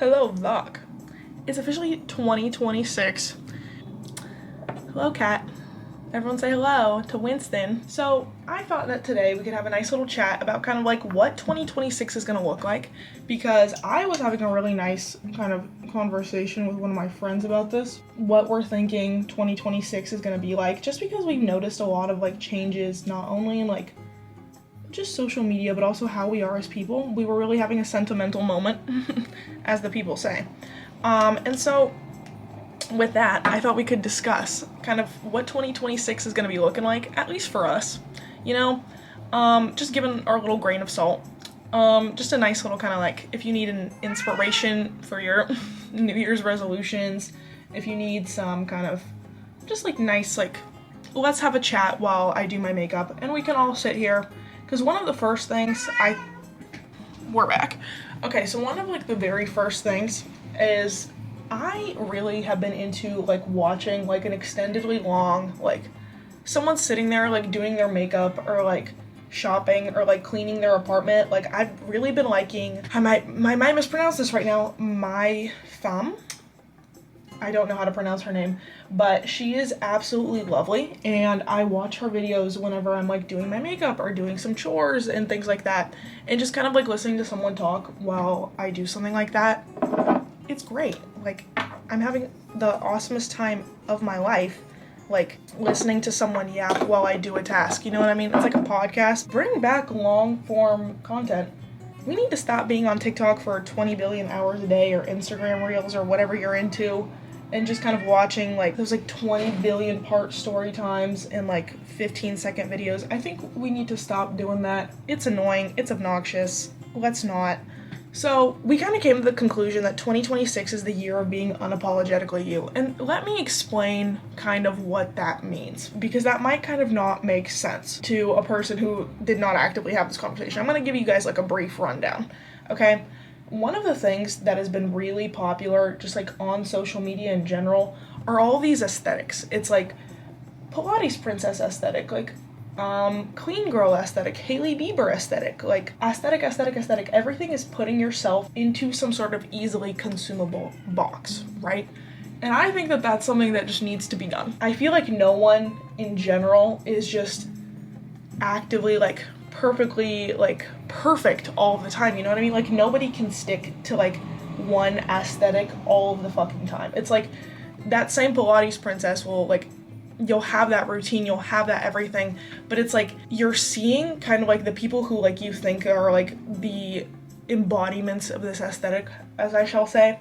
Hello, vlog. It's officially 2026. Hello, cat. Everyone say hello to Winston. So I thought that today we could have a nice little chat about kind of like what 2026 is gonna look like, because I was having a really nice kind of conversation with one of my friends about this, what we're thinking 2026 is gonna be like, just because we've noticed a lot of like changes, not only in like just social media, but also how we are as people. We were really having a sentimental moment, as the people say. And so with that, I thought we could discuss kind of what 2026 is going to be looking like, at least for us, you know, just given our little grain of salt. Just a nice little kind of like, if you need an inspiration for your New Year's resolutions, if you need some kind of just like nice, like, let's have a chat while I do my makeup and we can all sit here. Because one of the first things we're back. Okay, so one of like the very first things is I really have been into like watching like an extendedly long, like someone sitting there like doing their makeup or like shopping or like cleaning their apartment. Like I've really been liking, I might mispronounce this right now, my femme. I don't know how to pronounce her name, but she is absolutely lovely, and I watch her videos whenever I'm like doing my makeup or doing some chores and things like that, and just kind of like listening to someone talk while I do something like that. It's great. Like, I'm having the awesomest time of my life, like listening to someone yap while I do a task. You know what I mean? It's like a podcast. Bring back long form content. We need to stop being on TikTok for 20 billion hours a day, or Instagram Reels, or whatever you're into, and just kind of watching like those like 20 billion part story times and like 15-second videos. I think we need to stop doing that. It's annoying. It's obnoxious. Let's not. So we kind of came to the conclusion that 2026 is the year of being unapologetically you. And let me explain kind of what that means, because that might kind of not make sense to a person who did not actively have this conversation. I'm going to give you guys like a brief rundown, okay? One of the things that has been really popular just like on social media in general are all these aesthetics. It's like Pilates princess aesthetic, like clean girl aesthetic, Hailey Bieber aesthetic, like aesthetic. Everything is putting yourself into some sort of easily consumable box, right? And I think that that's something that just needs to be done. I feel like no one in general is just actively like perfectly like perfect all the time, you know what I mean? Like nobody can stick to like one aesthetic all of the fucking time. It's like that same Pilates princess will like, you'll have that routine, you'll have that everything, but it's like you're seeing kind of like the people who like you think are like the embodiments of this aesthetic, as I shall say.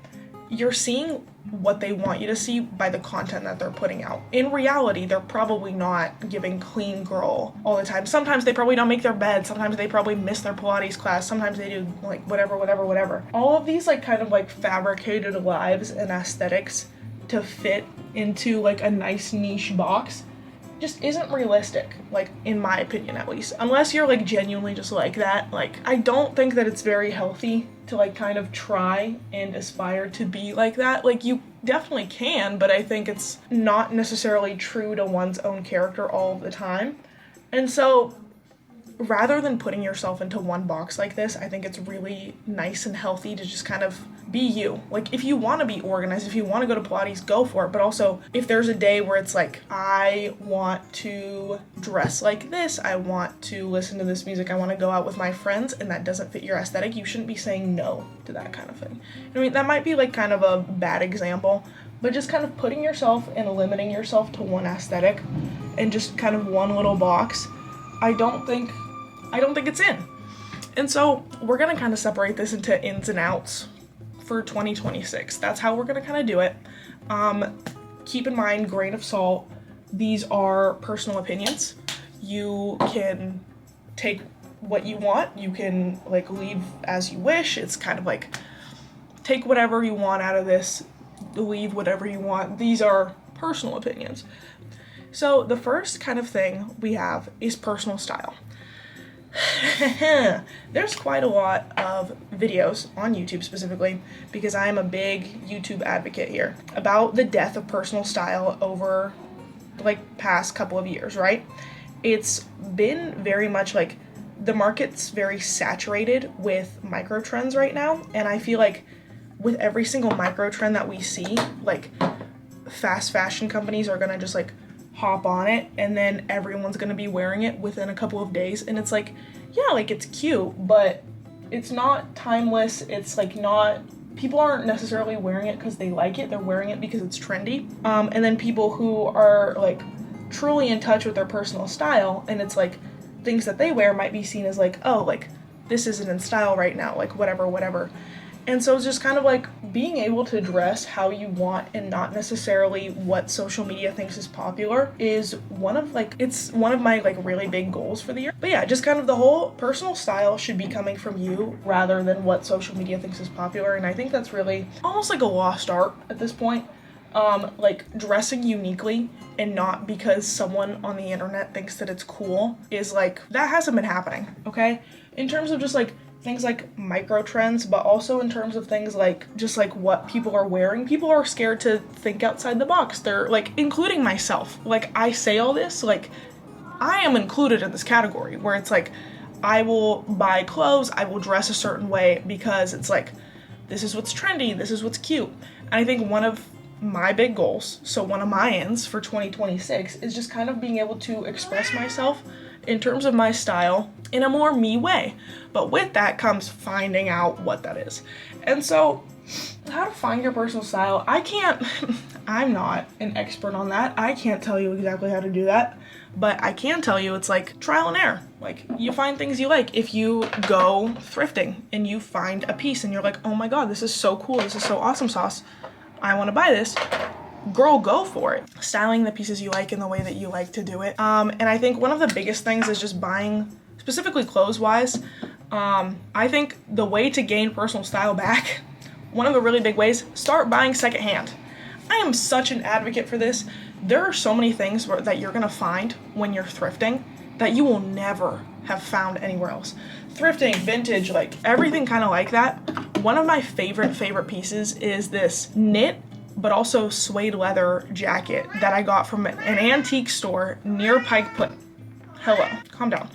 You're seeing what they want you to see by the content that they're putting out. In reality, they're probably not giving clean girl all the time. Sometimes they probably don't make their bed. Sometimes they probably miss their Pilates class. Sometimes they do like whatever. All of these like kind of like fabricated lives and aesthetics to fit into like a nice niche box just isn't realistic, like in my opinion at least, unless you're like genuinely just like that. Like I don't think that it's very healthy to like kind of try and aspire to be like that. Like you definitely can, but I think it's not necessarily true to one's own character all the time. And so rather than putting yourself into one box like this, I think it's really nice and healthy to just kind of be you. Like, if you want to be organized, if you want to go to Pilates, go for it. But also, if there's a day where it's like, I want to dress like this, I want to listen to this music, I want to go out with my friends, and that doesn't fit your aesthetic, you shouldn't be saying no to that kind of thing. I mean, that might be like kind of a bad example, but just kind of putting yourself and limiting yourself to one aesthetic and just kind of one little box, I don't think it's in. And so we're going to kind of separate this into ins and outs for 2026. That's how we're going to kind of do it. Keep in mind, grain of salt, these are personal opinions. You can take what you want. You can like leave as you wish. It's kind of like take whatever you want out of this, leave whatever you want. These are personal opinions. So the first kind of thing we have is personal style. There's quite a lot of videos on YouTube specifically, because I am a big YouTube advocate here, about the death of personal style over like past couple of years, right? It's been very much like the market's very saturated with micro trends right now, and I feel like with every single micro trend that we see, like fast fashion companies are gonna just like hop on it and then everyone's gonna be wearing it within a couple of days. And it's like, yeah, like it's cute, but it's not timeless. It's like not, people aren't necessarily wearing it because they like it. They're wearing it because it's trendy. And then people who are like truly in touch with their personal style, and it's like things that they wear might be seen as like, oh, like this isn't in style right now, like whatever. And so it's just kind of like being able to dress how you want and not necessarily what social media thinks is popular is one of my like really big goals for the year. But yeah, just kind of the whole personal style should be coming from you rather than what social media thinks is popular. And I think that's really almost like a lost art at this point. Like dressing uniquely and not because someone on the internet thinks that it's cool is like, that hasn't been happening, okay? In terms of just like things like micro trends, but also in terms of things like just like what people are wearing. People are scared to think outside the box. They're like, including myself. Like I say all this, like I am included in this category where it's like, I will buy clothes, I will dress a certain way because it's like, this is what's trendy, this is what's cute. And I think one of my big goals, so one of my ends for 2026 is just kind of being able to express myself in terms of my style in a more me way. But with that comes finding out what that is. And so how to find your personal style, I'm not an expert on that. I can't tell you exactly how to do that, but I can tell you it's like trial and error. Like you find things you like. If you go thrifting and you find a piece and you're like, oh my God, this is so cool. This is so awesome sauce. I want to buy this. Girl, go for it. Styling the pieces you like in the way that you like to do it. And I think one of the biggest things is just buying, specifically clothes wise. I think the way to gain personal style back, one of the really big ways, start buying secondhand. I am such an advocate for this. There are so many things that you're gonna find when you're thrifting that you will never have found anywhere else. Thrifting, vintage, like everything kind of like that. One of my favorite pieces is this knit but also suede leather jacket that I got from an antique store near Pike Place. Hello, calm down.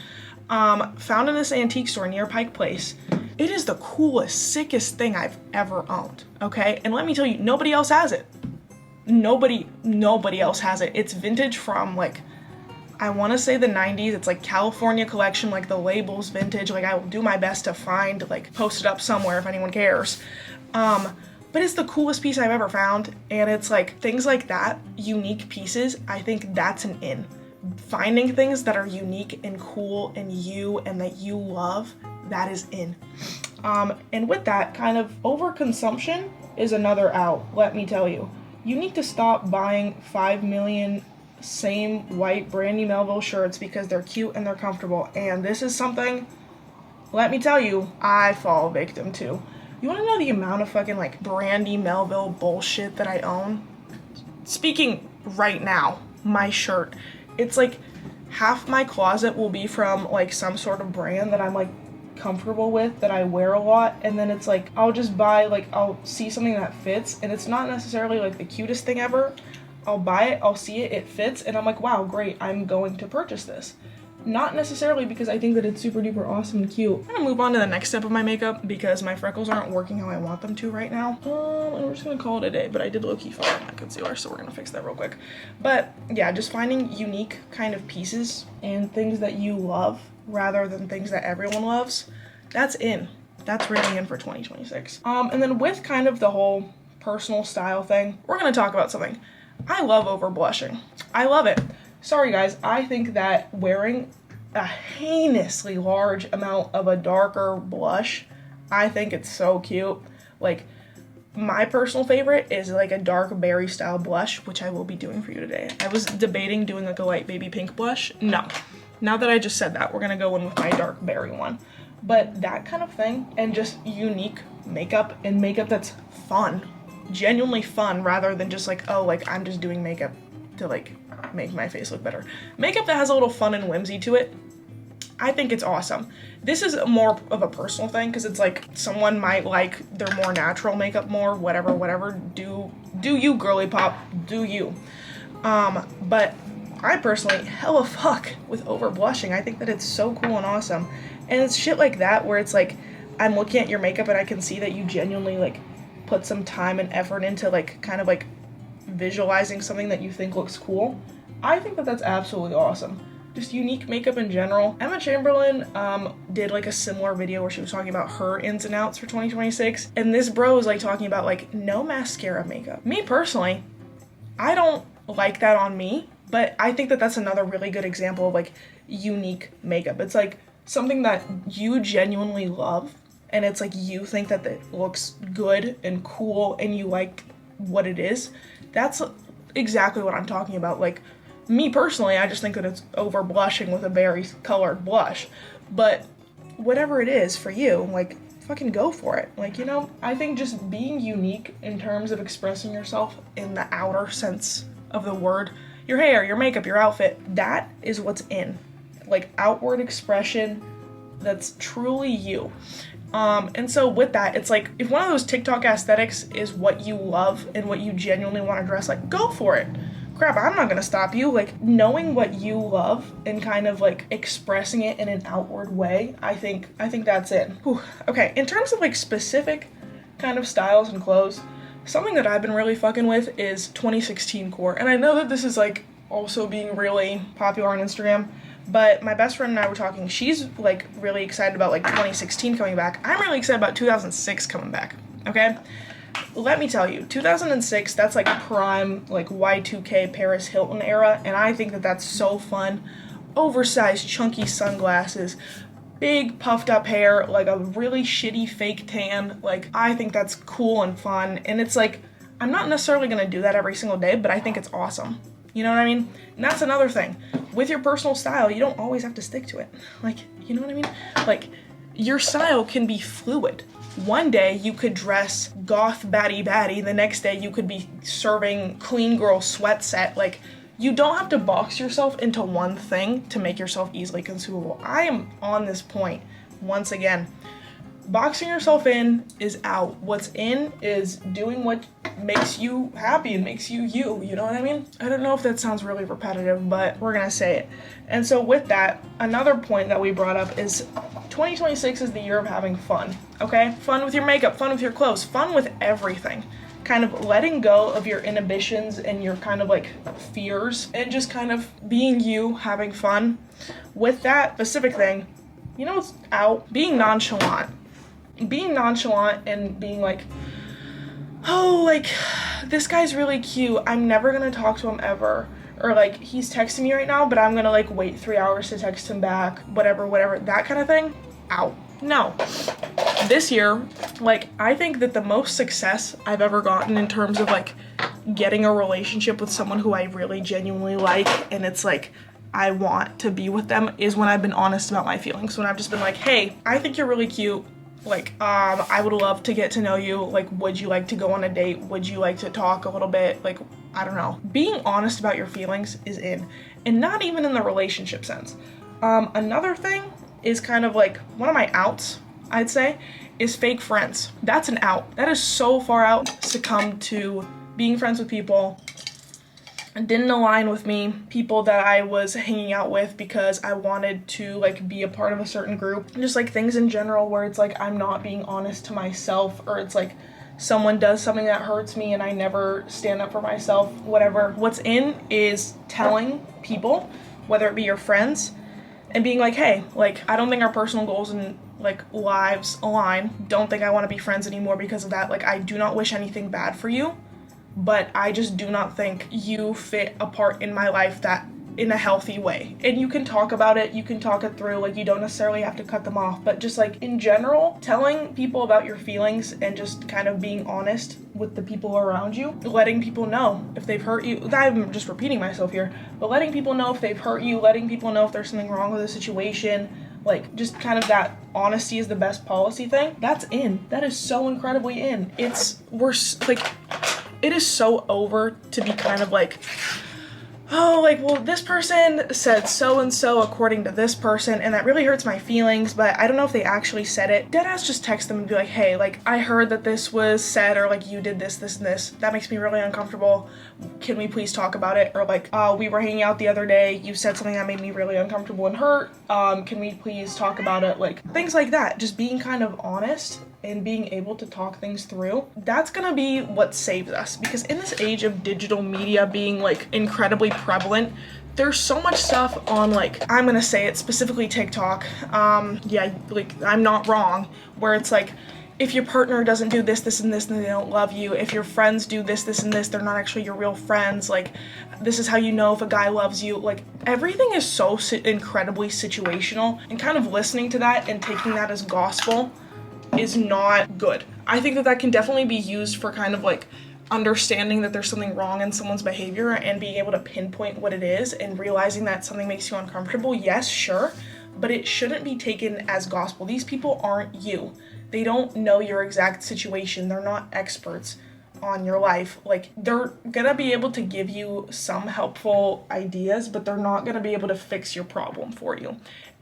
Found in this antique store near Pike Place. It is the coolest, sickest thing I've ever owned, okay? And let me tell you, nobody else has it. Nobody else has it. It's vintage from like, I want to say the 90s. It's like California collection, like the label's vintage. Like I will do my best to find, like post it up somewhere if anyone cares. But it's the coolest piece I've ever found. And it's like things like that, unique pieces, I think that's an in. Finding things that are unique and cool and that you love, that is in. And with that, kind of overconsumption is another out, let me tell you. You need to stop buying 5 million same white Brandy Melville shirts because they're cute and they're comfortable. And this is something, let me tell you, I fall victim to. You want to know the amount of fucking like Brandy Melville bullshit that I own? Speaking right now, my shirt, it's like half my closet will be from like some sort of brand that I'm like comfortable with, that I wear a lot, and then it's like I'll just buy, like I'll see something that fits and it's not necessarily like the cutest thing ever. I'll buy it, I'll see it, it fits, and I'm like, wow, great, I'm going to purchase this. Not necessarily because I think that it's super duper awesome and cute. I'm gonna move on to the next step of my makeup because my freckles aren't working how I want them to right now. And we're just gonna call it a day, but I did low-key fall on my concealer, so we're gonna fix that real quick. But yeah, just finding unique kind of pieces and things that you love rather than things that everyone loves, that's in. That's really in for 2026. And then with kind of the whole personal style thing, we're gonna talk about something. I love over blushing. I love it. Sorry guys, I think that wearing a heinously large amount of a darker blush, I think it's so cute. Like, my personal favorite is like a dark berry style blush, which I will be doing for you today. I was debating doing like a light baby pink blush. No, now that I just said that, we're gonna go in with my dark berry one. But that kind of thing, and just unique makeup, and makeup that's fun, genuinely fun, rather than just like, oh, like I'm just doing makeup to like make my face look better. Makeup that has a little fun and whimsy to it, I think it's awesome. This is more of a personal thing because it's like someone might like their more natural makeup more, whatever. Do you, girly pop, do you. But I personally hella fuck with over blushing. I think that it's so cool and awesome. And it's shit like that where it's like I'm looking at your makeup and I can see that you genuinely like put some time and effort into like kind of like visualizing something that you think looks cool, I think that that's absolutely awesome. Just unique makeup in general. Emma Chamberlain did like a similar video where she was talking about her ins and outs for 2026, and this bro is like talking about like no mascara makeup. Me personally, I don't like that on me, but I think that that's another really good example of like unique makeup. It's like something that you genuinely love, and it's like you think that it looks good and cool and you like what it is. That's exactly what I'm talking about. Like, me personally, I just think that it's over blushing with a berry colored blush. But whatever it is for you, like, fucking go for it. Like, you know, I think just being unique in terms of expressing yourself in the outer sense of the word, your hair, your makeup, your outfit, that is what's in. Like, outward expression that's truly you. And so with that, it's like, if one of those TikTok aesthetics is what you love and what you genuinely want to dress like, go for it. Crap, I'm not gonna stop you. Like, knowing what you love and kind of like expressing it in an outward way, I think that's it. Whew. Okay, in terms of like specific kind of styles and clothes, something that I've been really fucking with is 2016 core. And I know that this is like also being really popular on Instagram, but my best friend and I were talking, she's like really excited about like 2016 coming back. I'm really excited about 2006 coming back, okay? Let me tell you, 2006, that's like prime, like Y2K Paris Hilton era, and I think that that's so fun. Oversized, chunky sunglasses, big puffed up hair, like a really shitty fake tan. Like, I think that's cool and fun, and it's like, I'm not necessarily gonna do that every single day, but I think it's awesome. You know what I mean? And that's another thing. With your personal style, you don't always have to stick to it. Like, you know what I mean? Like, your style can be fluid. One day you could dress goth baddie, the next day you could be serving clean girl sweat set. Like, you don't have to box yourself into one thing to make yourself easily consumable. I am on this point once again. Boxing yourself in is out. What's in is doing what makes you happy and makes you you, you know what I mean? I don't know if that sounds really repetitive, but we're gonna say it. And so with that, another point that we brought up is 2026 is the year of having fun, okay? Fun with your makeup, fun with your clothes, fun with everything. Kind of letting go of your inhibitions and your kind of like fears and just kind of being you, having fun. With that specific thing, you know what's out? Being nonchalant. Being nonchalant and being like, oh, like, this guy's really cute. I'm never gonna talk to him ever. Or like, he's texting me right now, but I'm gonna like wait 3 hours to text him back, whatever, that kind of thing. Out. No. This year, like, I think that the most success I've ever gotten in terms of like getting a relationship with someone who I really genuinely like, and it's like, I want to be with them, is when I've been honest about my feelings. When I've just been like, hey, I think you're really cute. Like, I would love to get to know you. Like, would you like to go on a date? Would you like to talk a little bit? Like, I don't know. Being honest about your feelings is in, and not even in the relationship sense. Another thing is kind of like one of my outs, I'd say, is fake friends. That's an out. That is so far out. Succumb to being friends with people didn't align with me, people that I was hanging out with because I wanted to like be a part of a certain group, just like things in general where it's like I'm not being honest to myself, or it's like someone does something that hurts me and I never stand up for myself, whatever. What's in is telling people, whether it be your friends, and being like, hey, like, I don't think our personal goals and like lives align. Don't think I want to be friends anymore because of that. Like, I do not wish anything bad for you, but I just do not think you fit a part in my life that in a healthy way. And you can talk about it, you can talk it through, like, you don't necessarily have to cut them off, but just like in general, telling people about your feelings and just kind of being honest with the people around you, letting people know if they've hurt you. I'm just repeating myself here, but letting people know if they've hurt you, letting people know if there's something wrong with the situation, like just kind of that honesty is the best policy thing. That's in. That is so incredibly in. It is so over to be kind of like, oh, like, well, this person said so and so according to this person, and that really hurts my feelings, but I don't know if they actually said it. Deadass just text them and be like, hey, like, I heard that this was said, or like, you did this, this, and this. That makes me really uncomfortable. Can we please talk about it? Or like, we were hanging out the other day, you said something that made me really uncomfortable and hurt. Can we please talk about it? Like, things like that. Just being kind of honest and being able to talk things through, that's gonna be what saves us. Because in this age of digital media being like incredibly prevalent, there's so much stuff on, like, I'm gonna say it, specifically TikTok, yeah, like, I'm not wrong, where it's like, if your partner doesn't do this, this, and this, then they don't love you. If your friends do this, this, and this, they're not actually your real friends. Like, this is how you know if a guy loves you. Like, everything is so incredibly situational, and kind of listening to that and taking that as gospel is not good. I think that that can definitely be used for kind of like understanding that there's something wrong in someone's behavior and being able to pinpoint what it is and realizing that something makes you uncomfortable. Yes, sure, but it shouldn't be taken as gospel. These people aren't you. They don't know your exact situation. They're not experts on your life. Like, they're gonna be able to give you some helpful ideas, but they're not gonna be able to fix your problem for you.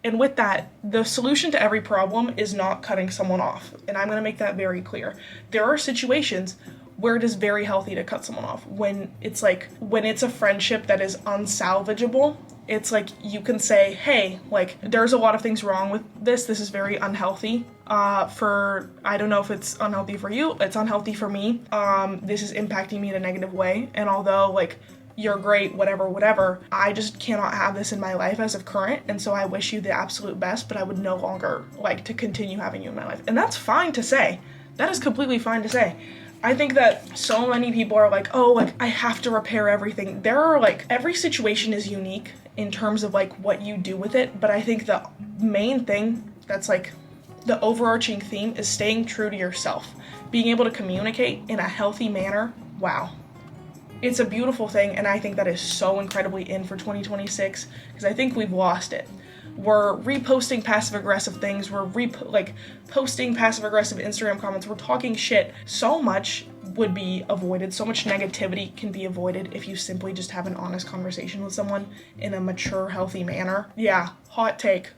And with that, the solution to every problem is not cutting someone off. And I'm gonna make that very clear. There are situations where it is very healthy to cut someone off. When it's a friendship that is unsalvageable, it's like you can say, hey, like, there's a lot of things wrong with this. This is very unhealthy. I don't know if it's unhealthy for you, it's unhealthy for me. This is impacting me in a negative way. And although, like, you're great, whatever, I just cannot have this in my life as of current, and so I wish you the absolute best, but I would no longer like to continue having you in my life. And that's fine to say. That is completely fine to say. I think that so many people are like, oh, like, I have to repair everything. There are, like, every situation is unique in terms of, like, what you do with it, but I think the main thing that's, like, the overarching theme is staying true to yourself. Being able to communicate in a healthy manner, wow. It's a beautiful thing, and I think that is so incredibly in for 2026, because I think we've lost it. We're reposting passive-aggressive things, we're posting passive-aggressive Instagram comments, we're talking shit. So much would be avoided, so much negativity can be avoided if you simply just have an honest conversation with someone in a mature, healthy manner. Yeah, hot take.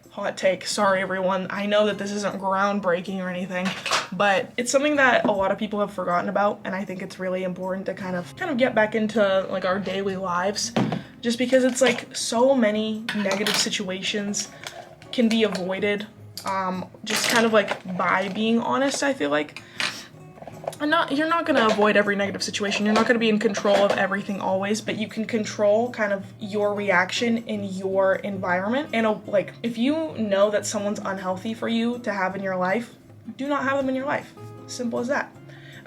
Sorry, everyone. I know that this isn't groundbreaking or anything, but it's something that a lot of people have forgotten about, and I think it's really important to kind of get back into, like, our daily lives, just because it's like so many negative situations can be avoided, just kind of like by being honest, I feel like. You're not going to avoid every negative situation. You're not going to be in control of everything always, but you can control kind of your reaction in your environment. And like, if you know that someone's unhealthy for you to have in your life, do not have them in your life. Simple as that.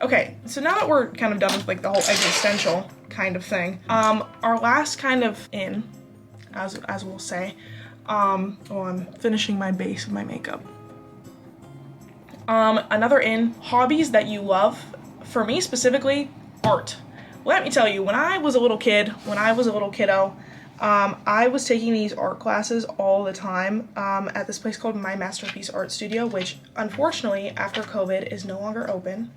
Okay, so now that we're kind of done with like the whole existential kind of thing, our last kind of in, as we'll say, I'm finishing my base of my makeup. Another in, hobbies that you love. For me specifically, art. Let me tell you, when I was a little kiddo, I was taking these art classes all the time at this place called My Masterpiece Art Studio, which unfortunately after COVID is no longer open.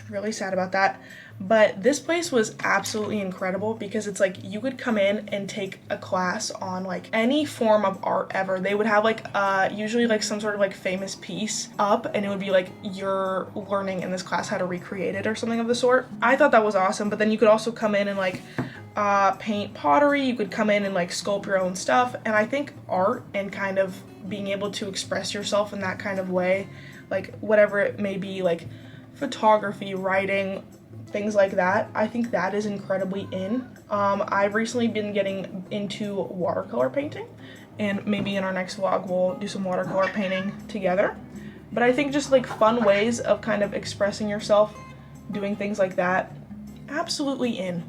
Really sad about that. But this place was absolutely incredible because it's like you could come in and take a class on like any form of art ever. They would have like usually like some sort of like famous piece up, and it would be like you're learning in this class how to recreate it or something of the sort. I thought that was awesome. But then you could also come in and like paint pottery. You could come in and like sculpt your own stuff. And I think art and kind of being able to express yourself in that kind of way, like whatever it may be, like photography, writing, things like that, I think that is incredibly in. I've recently been getting into watercolor painting, and maybe in our next vlog we'll do some watercolor painting together. But I think just like fun ways of kind of expressing yourself, doing things like that, absolutely in.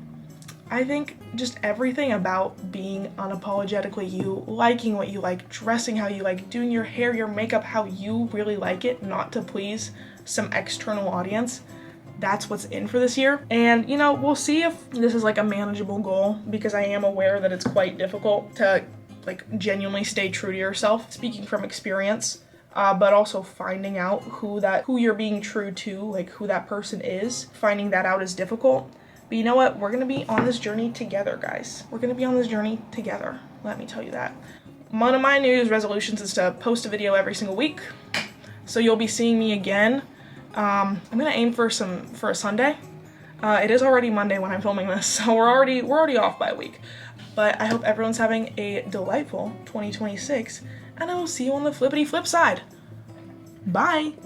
I think just everything about being unapologetically you, liking what you like, dressing how you like, doing your hair, your makeup how you really like it, not to please some external audience. That's what's in for this year. And, you know, we'll see if this is like a manageable goal, because I am aware that it's quite difficult to like genuinely stay true to yourself, speaking from experience, but also finding out who you're being true to, like who that person is. Finding that out is difficult. But you know what? We're gonna be on this journey together, guys. We're gonna be on this journey together. Let me tell you that. One of my New Year's resolutions is to post a video every single week. So you'll be seeing me again. I'm gonna aim for a Sunday. It is already Monday when I'm filming this, so we're already off by a week. But I hope everyone's having a delightful 2026, and I will see you on the flippity flip side. Bye.